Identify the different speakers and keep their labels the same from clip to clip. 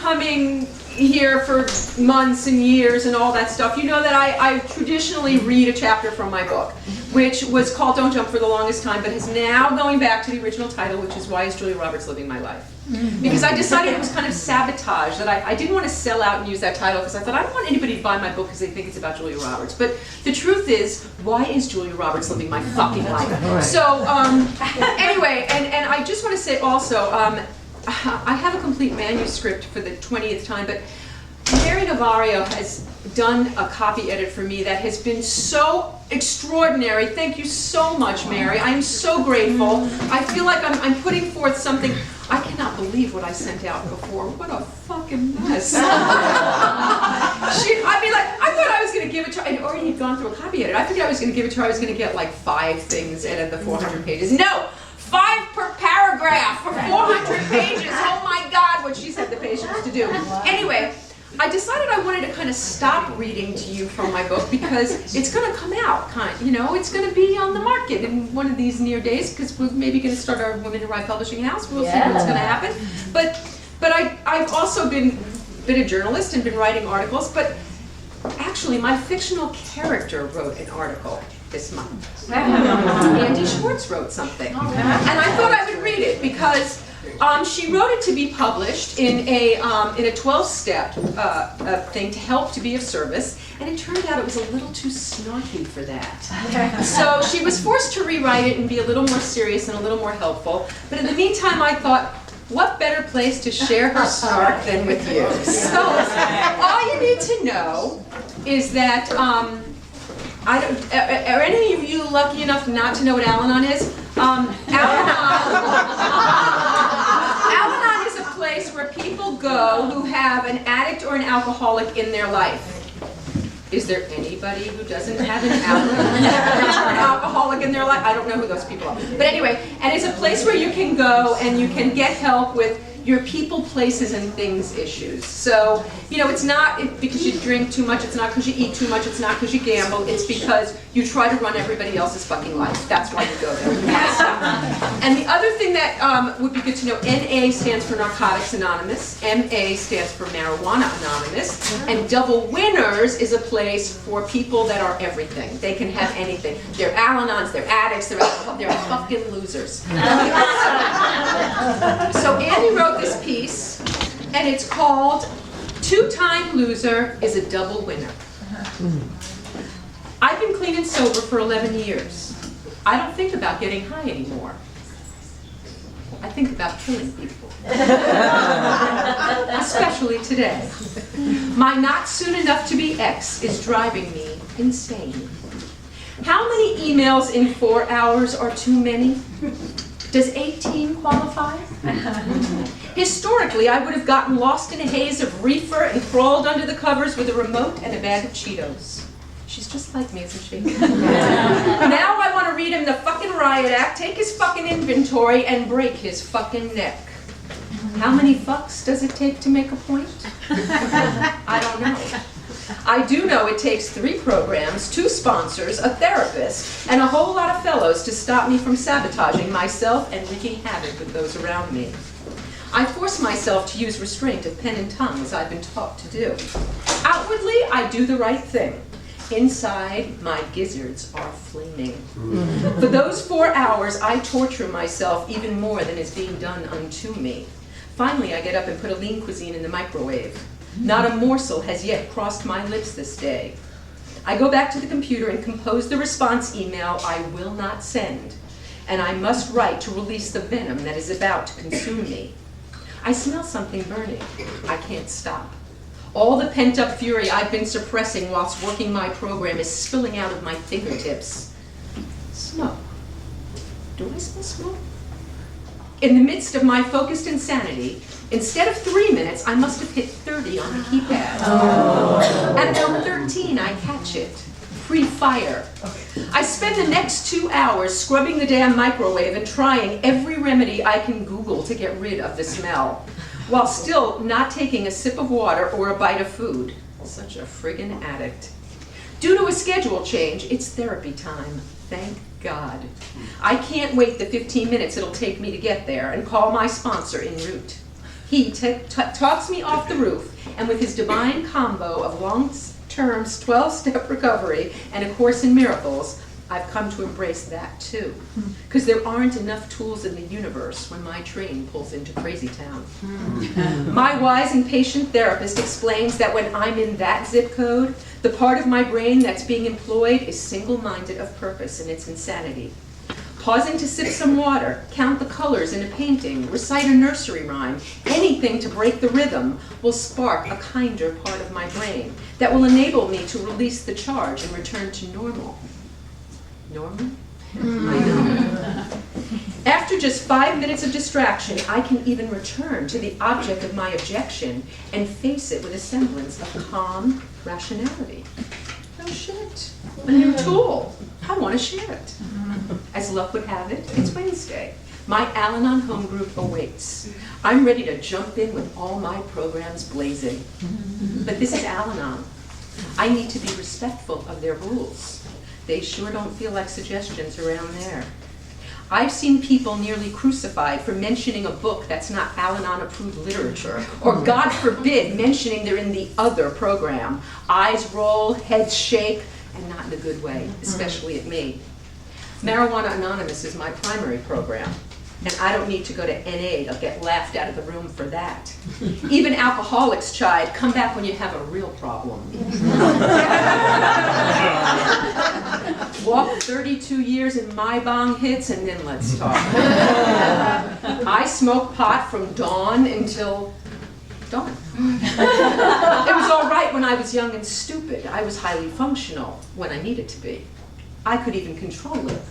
Speaker 1: coming here for months and years and all that stuff, you know that I traditionally read a chapter from my book, which was called Don't Jump for the longest time, but is now going back to the original title, which is Why is Julia Roberts Living My Life? Because I decided it was kind of sabotage, that I didn't want to sell out and use that title, because I thought I don't want anybody to buy my book because they think it's about Julia Roberts. But the truth is, why is Julia Roberts living my fucking life? So anyway, and I just want to say also, I have a complete manuscript for the 20th time, but Mary Navarro has done a copy edit for me that has been so extraordinary. Thank you so much, Mary. I am so grateful. I feel like I'm putting forth something. I cannot believe what I sent out before. What a fucking mess. I thought I was going to give it to her. I'd already gone through a copy edit. I figured I was going to give it to her. I was going to get like 5 things out of the 400 pages. No! 5 per paragraph for 400 pages. Oh my God, what she's had the patience to do. Anyway, I decided I wanted to kind of stop reading to you from my book because it's going to come out, it's going to be on the market in one of these near days, because we're maybe going to start our Women Who Write publishing house. We'll see what's going to happen. But I've also been a journalist and been writing articles, but actually my fictional character wrote an article this month. Andi Schwartz wrote something. And I thought I would read it because she wrote it to be published in a 12-step thing to help to be of service, and it turned out it was a little too snarky for that. So she was forced to rewrite it and be a little more serious and a little more helpful. But in the meantime, I thought, what better place to share her snark than with you? So all you need to know is that are any of you lucky enough not to know what Al-Anon is? Al-Anon is a place where people go who have an addict or an alcoholic in their life. Is there anybody who doesn't have an addict or an alcoholic in their life? I don't know who those people are. But anyway, and it's a place where you can go and you can get help with your people, places, and things issues. So, it's not because you drink too much, it's not because you eat too much, it's not because you gamble, it's because you try to run everybody else's fucking life. That's why you go there. And the other thing that would be good to know, NA stands for Narcotics Anonymous, MA stands for Marijuana Anonymous, and Double Winners is a place for people that are everything. They can have anything. They're Al-Anons, they're addicts, they're fucking losers. So Andi wrote this piece, and it's called Two-Time Loser is a Double Winner. I've been clean and sober for 11 years. I don't think about getting high anymore. I think about killing people. Especially today. My not soon enough to be ex is driving me insane. How many emails in 4 hours are too many? Does 18 qualify? Historically, I would have gotten lost in a haze of reefer and crawled under the covers with a remote and a bag of Cheetos. She's just like me, isn't she? Now I want to read him the fucking riot act, take his fucking inventory, and break his fucking neck. How many fucks does it take to make a point? I don't know. I do know it takes 3 programs, 2 sponsors, a therapist, and a whole lot of fellows to stop me from sabotaging myself and wreaking havoc with those around me. I force myself to use restraint of pen and tongue as I've been taught to do. Outwardly, I do the right thing. Inside, my gizzards are flaming. For those 4 hours, I torture myself even more than is being done unto me. Finally, I get up and put a lean cuisine in the microwave. Not a morsel has yet crossed my lips this day. I go back to the computer and compose the response email I will not send, and I must write to release the venom that is about to consume me. I smell something burning. I can't stop. All the pent-up fury I've been suppressing whilst working my program is spilling out of my fingertips. Smoke. Do I smell smoke? In the midst of my focused insanity, instead of 3 minutes, I must have hit 30 on the keypad. At about 13, I catch it. Pre-fire. I spend the next 2 hours scrubbing the damn microwave and trying every remedy I can Google to get rid of the smell, while still not taking a sip of water or a bite of food. Such a friggin' addict. Due to a schedule change, it's therapy time. Thank God. I can't wait the 15 minutes it'll take me to get there and call my sponsor en route. He talks me off the roof, and with his divine combo of long-term 12-step recovery and A Course in Miracles, I've come to embrace that too. Because there aren't enough tools in the universe when my train pulls into crazy town. My wise and patient therapist explains that when I'm in that zip code, the part of my brain that's being employed is single-minded of purpose in its insanity. Pausing to sip some water, count the colors in a painting, recite a nursery rhyme, anything to break the rhythm will spark a kinder part of my brain that will enable me to release the charge and return to normal. Normal? I know. After just 5 minutes of distraction, I can even return to the object of my objection and face it with a semblance of calm rationality. Oh shit, a new tool. I want to share it. As luck would have it, it's Wednesday. My Al-Anon home group awaits. I'm ready to jump in with all my programs blazing. But this is Al-Anon. I need to be respectful of their rules. They sure don't feel like suggestions around there. I've seen people nearly crucified for mentioning a book that's not Al-Anon approved literature, or God forbid, mentioning they're in the other program. Eyes roll, heads shake, and not in a good way, especially at me. Marijuana Anonymous is my primary program, and I don't need to go to NA to get laughed out of the room for that. Even alcoholics chide, come back when you have a real problem. Walk 32 years in my bong hits, and then let's talk. I smoke pot from dawn until dawn. It was all right when I was young and stupid. I was highly functional when I needed to be. I could even control it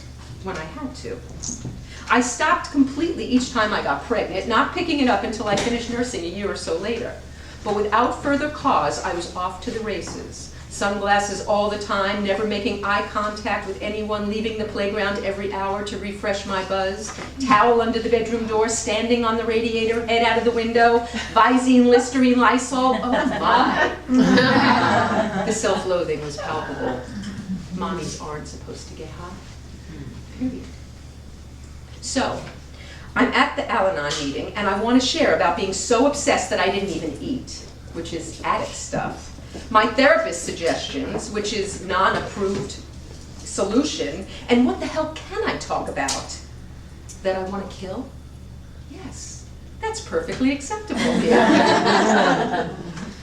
Speaker 1: when I had to. I stopped completely each time I got pregnant, not picking it up until I finished nursing a year or so later. But without further cause, I was off to the races. Sunglasses all the time, never making eye contact with anyone, leaving the playground every hour to refresh my buzz, towel under the bedroom door, standing on the radiator, head out of the window, Visine, Listerine, Lysol, oh my. The self-loathing was palpable. Mommies aren't supposed to get hot. Period. So, I'm at the Al-Anon meeting, and I want to share about being so obsessed that I didn't even eat, which is addict stuff. My therapist's suggestions, which is non-approved solution, and what the hell can I talk about? That I want to kill? Yes, that's perfectly acceptable here.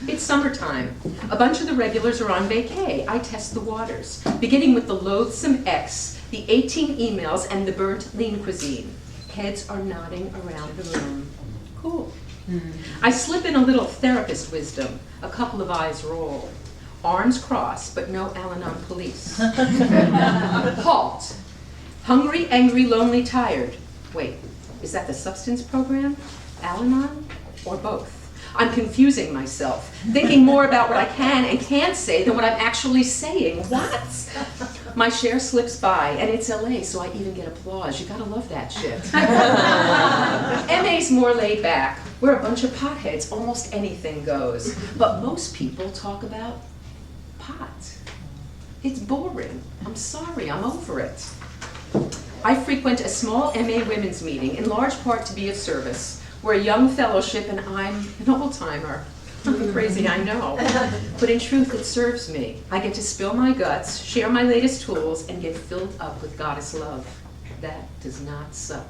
Speaker 1: It's summertime. A bunch of the regulars are on vacay. I test the waters, beginning with the loathsome X, the 18 emails, and the burnt lean cuisine. Heads are nodding around the room. Cool. I slip in a little therapist wisdom. A couple of eyes roll. Arms crossed, but no Al-Anon police. Halt. Hungry, angry, lonely, tired. Wait, is that the substance program? Al-Anon? Or both? I'm confusing myself, thinking more about what I can and can't say than what I'm actually saying. What? My share slips by, and it's LA, so I even get applause. You gotta love that shit. MA's more laid back. We're a bunch of potheads. Almost anything goes. But most people talk about pot. It's boring. I'm sorry, I'm over it. I frequent a small MA women's meeting, in large part to be of service. We're a young fellowship, and I'm an old-timer. I'm crazy, I know. But in truth, it serves me. I get to spill my guts, share my latest tools, and get filled up with goddess love. That does not suck.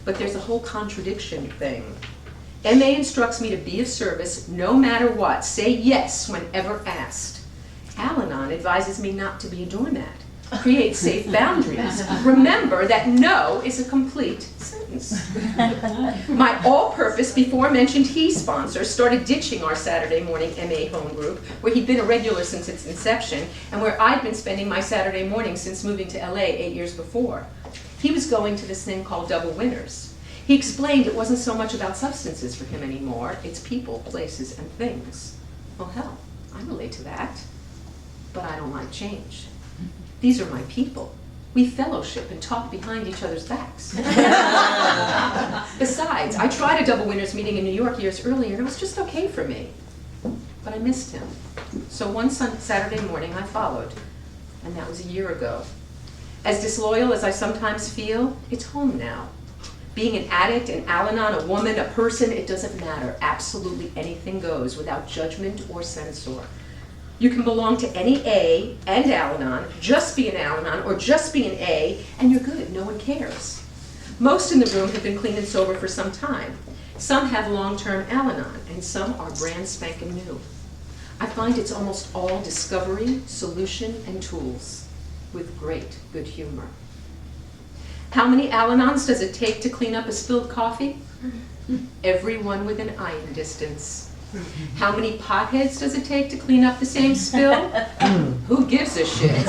Speaker 1: But there's a whole contradiction thing. MA instructs me to be of service no matter what. Say yes whenever asked. Al-Anon advises me not to be a doormat. Create safe boundaries. Remember that no is a complete sentence. My all-purpose, before-mentioned he sponsor started ditching our Saturday morning MA home group, where he'd been a regular since its inception, and where I'd been spending my Saturday mornings since moving to LA 8 years before. He was going to this thing called Double Winners. He explained it wasn't so much about substances for him anymore, it's people, places, and things. Well, hell, I relate to that. But I don't like change. These are my people. We fellowship and talk behind each other's backs. Besides, I tried a Double Winners meeting in New York years earlier, and it was just okay for me. But I missed him. So one Saturday morning, I followed. And that was a year ago. As disloyal as I sometimes feel, it's home now. Being an addict, an Al-Anon, a woman, a person, it doesn't matter. Absolutely anything goes without judgment or censor. You can belong to any A and Al-Anon, just be an Al-Anon, or just be an A, and you're good, no one cares. Most in the room have been clean and sober for some time. Some have long-term Al-Anon, and some are brand spanking new. I find it's almost all discovery, solution, and tools, with great good humor. How many Al-Anons does it take to clean up a spilled coffee? Everyone within eyeing distance. How many potheads does it take to clean up the same spill? Who gives a shit?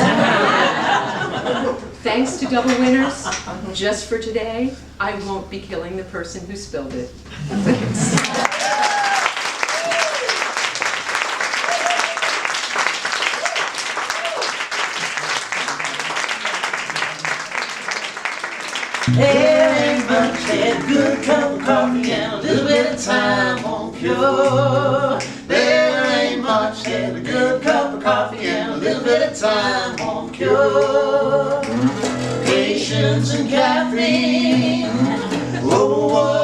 Speaker 1: Thanks to double winners, just for today, I won't be killing the person who spilled it. Thanks.
Speaker 2: There ain't much that good cup of coffee and a little bit of time won't cure. There ain't much that a good cup of coffee and a little bit of time won't cure. Patience and caffeine, oh,